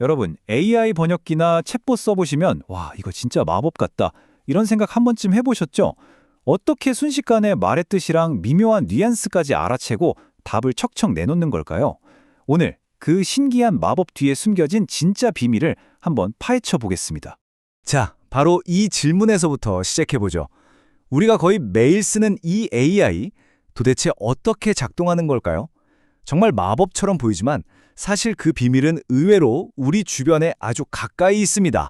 여러분, AI 번역기나 챗봇 써보시면 와, 이거 진짜 마법 같다. 이런 생각 한 번쯤 해보셨죠? 어떻게 순식간에 말의 뜻이랑 미묘한 뉘앙스까지 알아채고 답을 척척 내놓는 걸까요? 오늘 그 신기한 마법 뒤에 숨겨진 진짜 비밀을 한번 파헤쳐 보겠습니다. 자, 바로 이 질문에서부터 시작해보죠. 우리가 거의 매일 쓰는 이 AI, 도대체 어떻게 작동하는 걸까요? 정말 마법처럼 보이지만 사실 그 비밀은 의외로 우리 주변에 아주 가까이 있습니다.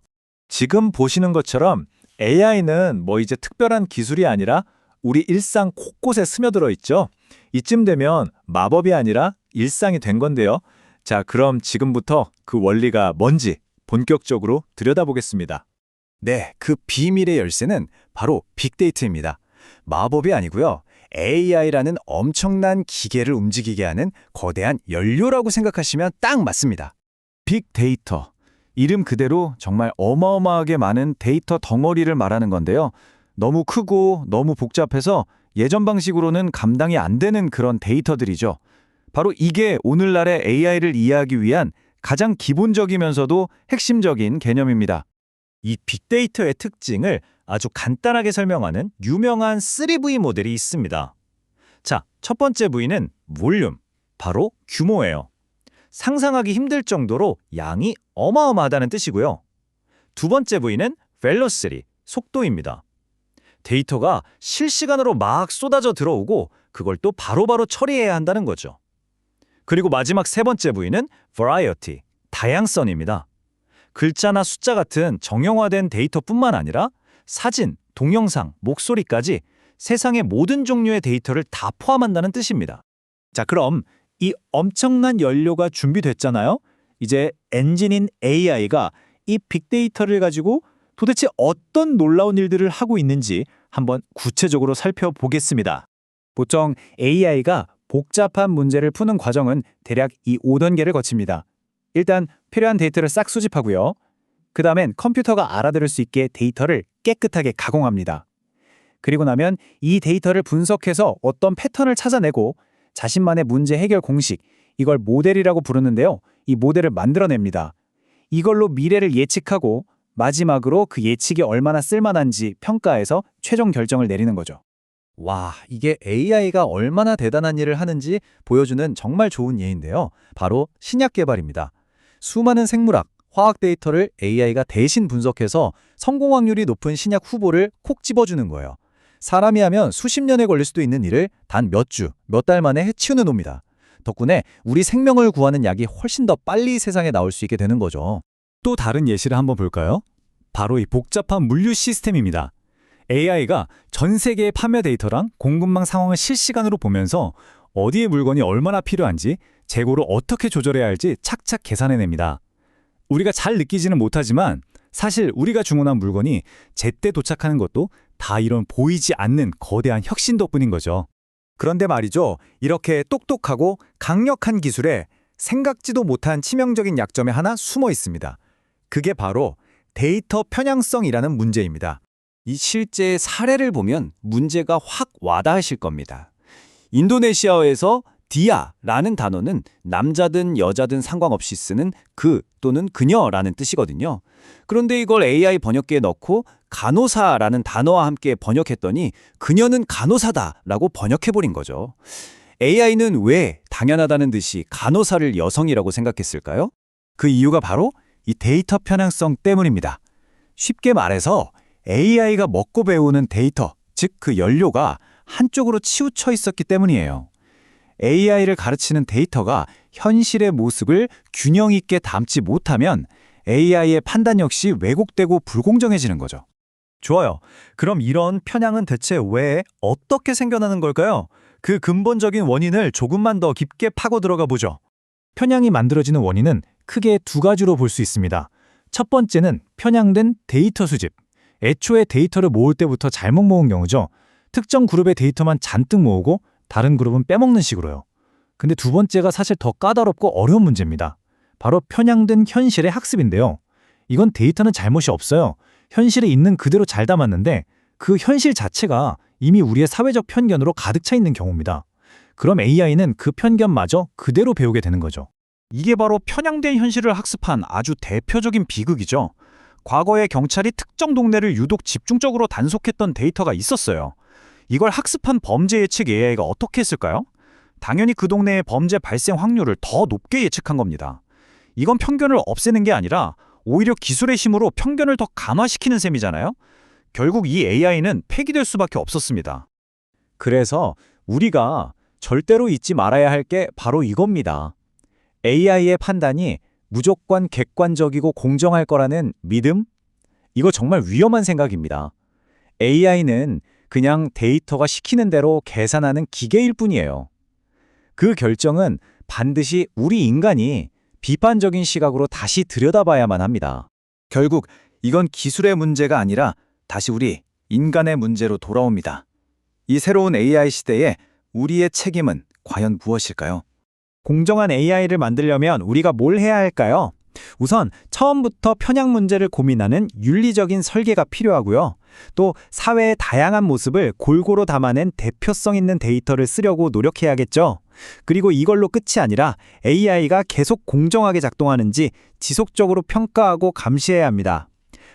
지금 보시는 것처럼 AI는 뭐 이제 특별한 기술이 아니라 우리 일상 곳곳에 스며들어 있죠. 이쯤 되면 마법이 아니라 일상이 된 건데요. 자, 그럼 지금부터 그 원리가 뭔지 본격적으로 들여다보겠습니다. 네, 그 비밀의 열쇠는 바로 빅데이터입니다. 마법이 아니고요. AI라는 엄청난 기계를 움직이게 하는 거대한 연료라고 생각하시면 딱 맞습니다. 빅데이터. 이름 그대로 정말 어마어마하게 많은 데이터 덩어리를 말하는 건데요. 너무 크고 너무 복잡해서 예전 방식으로는 감당이 안 되는 그런 데이터들이죠. 바로 이게 오늘날의 AI를 이해하기 위한 가장 기본적이면서도 핵심적인 개념입니다. 이 빅데이터의 특징을 아주 간단하게 설명하는 유명한 3V 모델이 있습니다. 자, 첫 번째 V는 볼륨, 바로 규모예요. 상상하기 힘들 정도로 양이 어마어마하다는 뜻이고요. 두 번째 V는 벨로시티, 속도입니다. 데이터가 실시간으로 막 쏟아져 들어오고 그걸 또 바로바로 처리해야 한다는 거죠. 그리고 마지막 세 번째 V는 variety, 다양성입니다. 글자나 숫자 같은 정형화된 데이터뿐만 아니라 사진, 동영상, 목소리까지 세상의 모든 종류의 데이터를 다 포함한다는 뜻입니다. 자, 그럼 이 엄청난 연료가 준비됐잖아요. 이제 엔진인 AI가 이 빅데이터를 가지고 도대체 어떤 놀라운 일들을 하고 있는지 한번 구체적으로 살펴보겠습니다. 보통 AI가 복잡한 문제를 푸는 과정은 대략 이 5단계를 거칩니다. 일단 필요한 데이터를 싹 수집하고요. 그 다음엔 컴퓨터가 알아들을 수 있게 데이터를 깨끗하게 가공합니다. 그리고 나면 이 데이터를 분석해서 어떤 패턴을 찾아내고 자신만의 문제 해결 공식, 이걸 모델이라고 부르는데요. 이 모델을 만들어냅니다. 이걸로 미래를 예측하고 마지막으로 그 예측이 얼마나 쓸만한지 평가해서 최종 결정을 내리는 거죠. 와, 이게 AI가 얼마나 대단한 일을 하는지 보여주는 정말 좋은 예인데요. 바로 신약 개발입니다. 수많은 생물학, 화학 데이터를 AI가 대신 분석해서 성공 확률이 높은 신약 후보를 콕 집어주는 거예요. 사람이 하면 수십 년에 걸릴 수도 있는 일을 단 몇 주, 몇 달 만에 해치우는 놈이다. 덕분에 우리 생명을 구하는 약이 훨씬 더 빨리 세상에 나올 수 있게 되는 거죠. 또 다른 예시를 한번 볼까요? 바로 이 복잡한 물류 시스템입니다. AI가 전 세계의 판매 데이터랑 공급망 상황을 실시간으로 보면서 어디에 물건이 얼마나 필요한지, 재고를 어떻게 조절해야 할지 착착 계산해냅니다. 우리가 잘 느끼지는 못하지만 사실 우리가 주문한 물건이 제때 도착하는 것도 다 이런 보이지 않는 거대한 혁신 덕분인 거죠. 그런데 말이죠. 이렇게 똑똑하고 강력한 기술에 생각지도 못한 치명적인 약점이 하나 숨어 있습니다. 그게 바로 데이터 편향성이라는 문제입니다. 이 실제 사례를 보면 문제가 확 와닿으실 겁니다. 인도네시아어에서 디아라는 단어는 남자든 여자든 상관없이 쓰는 그 또는 그녀라는 뜻이거든요. 그런데 이걸 AI 번역기에 넣고 간호사라는 단어와 함께 번역했더니 그녀는 간호사다라고 번역해버린 거죠. AI는 왜 당연하다는 듯이 간호사를 여성이라고 생각했을까요? 그 이유가 바로 이 데이터 편향성 때문입니다. 쉽게 말해서 AI가 먹고 배우는 데이터, 즉 그 연료가 한쪽으로 치우쳐 있었기 때문이에요. AI를 가르치는 데이터가 현실의 모습을 균형 있게 담지 못하면 AI의 판단 역시 왜곡되고 불공정해지는 거죠. 좋아요. 그럼 이런 편향은 대체 왜 어떻게 생겨나는 걸까요? 그 근본적인 원인을 조금만 더 깊게 파고 들어가 보죠. 편향이 만들어지는 원인은 크게 두 가지로 볼 수 있습니다. 첫 번째는 편향된 데이터 수집. 애초에 데이터를 모을 때부터 잘못 모은 경우죠. 특정 그룹의 데이터만 잔뜩 모으고 다른 그룹은 빼먹는 식으로요. 근데 두 번째가 사실 더 까다롭고 어려운 문제입니다. 바로 편향된 현실의 학습인데요. 이건 데이터는 잘못이 없어요. 현실에 있는 그대로 잘 담았는데 그 현실 자체가 이미 우리의 사회적 편견으로 가득 차 있는 경우입니다. 그럼 AI는 그 편견마저 그대로 배우게 되는 거죠. 이게 바로 편향된 현실을 학습한 아주 대표적인 비극이죠. 과거에 경찰이 특정 동네를 유독 집중적으로 단속했던 데이터가 있었어요. 이걸 학습한 범죄 예측 AI가 어떻게 했을까요? 당연히 그 동네의 범죄 발생 확률을 더 높게 예측한 겁니다. 이건 편견을 없애는 게 아니라 오히려 기술의 힘으로 편견을 더 강화시키는 셈이잖아요. 결국 이 AI는 폐기될 수밖에 없었습니다. 그래서 우리가 절대로 잊지 말아야 할 게 바로 이겁니다. AI의 판단이 무조건 객관적이고 공정할 거라는 믿음? 이거 정말 위험한 생각입니다. AI는 그냥 데이터가 시키는 대로 계산하는 기계일 뿐이에요. 그 결정은 반드시 우리 인간이 비판적인 시각으로 다시 들여다봐야만 합니다. 결국 이건 기술의 문제가 아니라 다시 우리 인간의 문제로 돌아옵니다. 이 새로운 AI 시대에 우리의 책임은 과연 무엇일까요? 공정한 AI를 만들려면 우리가 뭘 해야 할까요? 우선 처음부터 편향 문제를 고민하는 윤리적인 설계가 필요하고요. 또 사회의 다양한 모습을 골고루 담아낸 대표성 있는 데이터를 쓰려고 노력해야겠죠. 그리고 이걸로 끝이 아니라 AI가 계속 공정하게 작동하는지 지속적으로 평가하고 감시해야 합니다.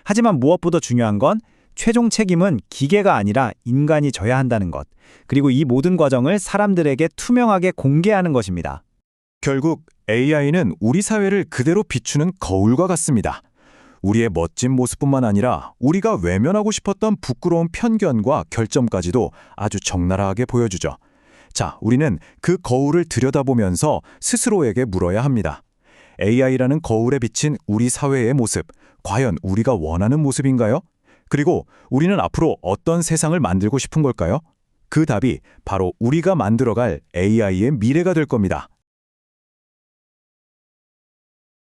하지만 무엇보다 중요한 건 최종 책임은 기계가 아니라 인간이 져야 한다는 것. 그리고 이 모든 과정을 사람들에게 투명하게 공개하는 것입니다. 결국 AI는 우리 사회를 그대로 비추는 거울과 같습니다. 우리의 멋진 모습뿐만 아니라 우리가 외면하고 싶었던 부끄러운 편견과 결점까지도 아주 적나라하게 보여주죠. 자, 우리는 그 거울을 들여다보면서 스스로에게 물어야 합니다. AI라는 거울에 비친 우리 사회의 모습, 과연 우리가 원하는 모습인가요? 그리고 우리는 앞으로 어떤 세상을 만들고 싶은 걸까요? 그 답이 바로 우리가 만들어갈 AI의 미래가 될 겁니다.